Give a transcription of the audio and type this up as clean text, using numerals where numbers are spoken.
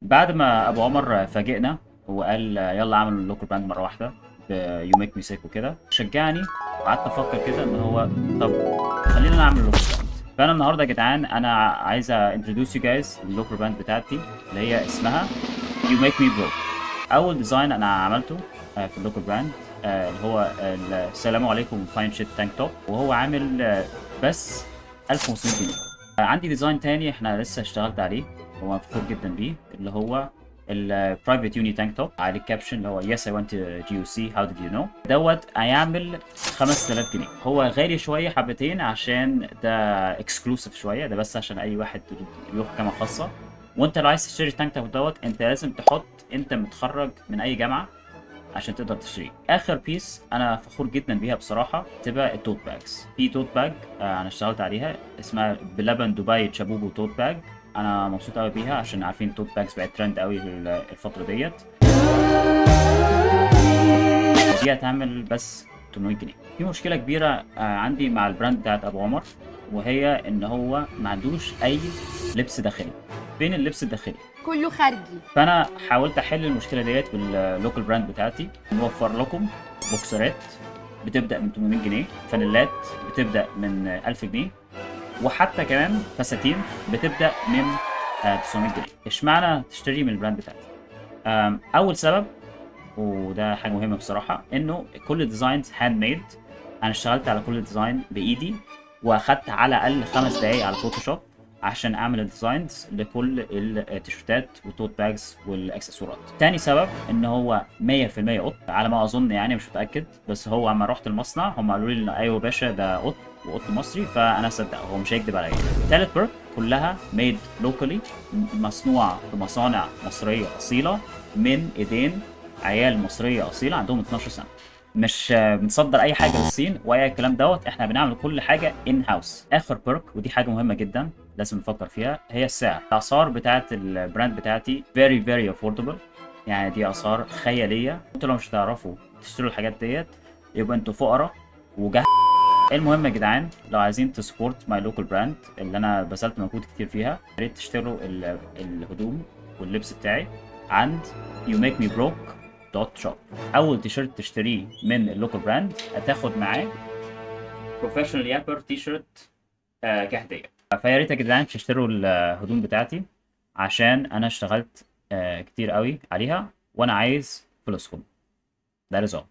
بعد ما ابو عمر فاجئنا وقال يلا اعمل لوكال براند مره واحده بيو ميك مي سيك وكده، شجعني. وقعدت افكر كده ان هو طب خلينا نعمل لوكال براند. فانا النهارده يا جدعان انا عايز انتروديوس يو جايز اللوكال براند بتاعتي اللي هي اسمها يو ميك مي برو. اول ديزاين انا عملته في اللوكال براند اللي هو السلام عليكم فاين شيت تانك توب، وهو عامل بس 1500 جنيه. عندي ديزاين تاني احنا لسه اشتغلت عليه وأنا فخور جدا بيه، اللي هو البرايفت يوني تانك توب على الكابشن اللي هو يس اي ونت جي يو سي هاو ديد يو نو دوت. هيعمل 5000 جنيه. هو غالي شويه حبتين عشان ده اكسكلوسيف شويه، ده بس عشان اي واحد يروح كاميرا خاصه. وانت لو عايز تشتري التانك توب دوت انت لازم تحط انت متخرج من اي جامعه عشان تقدر تشتريه. اخر بيس انا فخور جدا بيها بصراحه تبقى التوت باجز. في توت باج انا اشتغلت عليها اسمها بلبن دبي تشابوبو توت باج. انا مبسوط قوي بيها عشان عارفين التوت باجز بقت ترند قوي الفتره ديت. دي هتعمل بس 800 جنيه. في مشكله كبيره عندي مع البراند بتاعت ابو عمر، وهي ان هو ما عندوش اي لبس داخلي. فين اللبس الداخلي؟ كله خارجي. فانا حاولت احل المشكله ديت باللوكال براند بتاعتي. نوفر لكم بوكسرات بتبدا من 800 جنيه، فانيلات بتبدا من 1000 جنيه، وحتى كمان فساتين بتبدا من 900 جنيه. اشمعنى تشتري من البراند بتاعتي؟ اول سبب، وده حاجه مهمه بصراحه، انه كل الديزاينز هاند ميد. انا اشتغلت على كل ديزاين بايدي، واخدت على الاقل 5 دقايق على فوتوشوب عشان اعمل الديزاينز لكل التيشيرتات والتوت باجز والاكسسوارات. تاني سبب ان هو 100% قط على ما اظن، يعني مش متاكد، بس هو اما رحت المصنع هم قالوا لي ايوه يا باشا ده قط وقط مصري، فانا صدق هو مش هيكذب عليا. تالت بيرك كلها ميد لوكالي، مصنوعه في مصانع مصريه اصيله من ايدين عيال مصريه اصيله عندهم 12 سنه. مش بنصدر اي حاجه للصين واي الكلام دوت، احنا بنعمل كل حاجه ان هاوس. اخر بيرك ودي حاجه مهمه جدا لازم نفكر فيها هي السعر. الاسعار بتاعه البراند بتاعتي very very affordable، يعني دي اسعار خياليه. انتوا لو مش هتعرفوا تشتروا الحاجات ديت يبقى انتوا فقراء وجهل. المهم يا جدعان لو عايزين تسبورت ماي لوكال براند اللي انا بذلت مجهود كتير فيها، يا ريت تشتروا الهدوم واللبس بتاعي عند you make me broke دوت شوب. اول تيشيرت تشتريه من اللوكال براند هتاخد معاه بروفيشنال يابر تيشيرت كهديه. فيا ريت يا جدعان تشتروا الهدوم بتاعتي عشان انا اشتغلت كتير قوي عليها وانا عايز فلوسكم. ده رزق.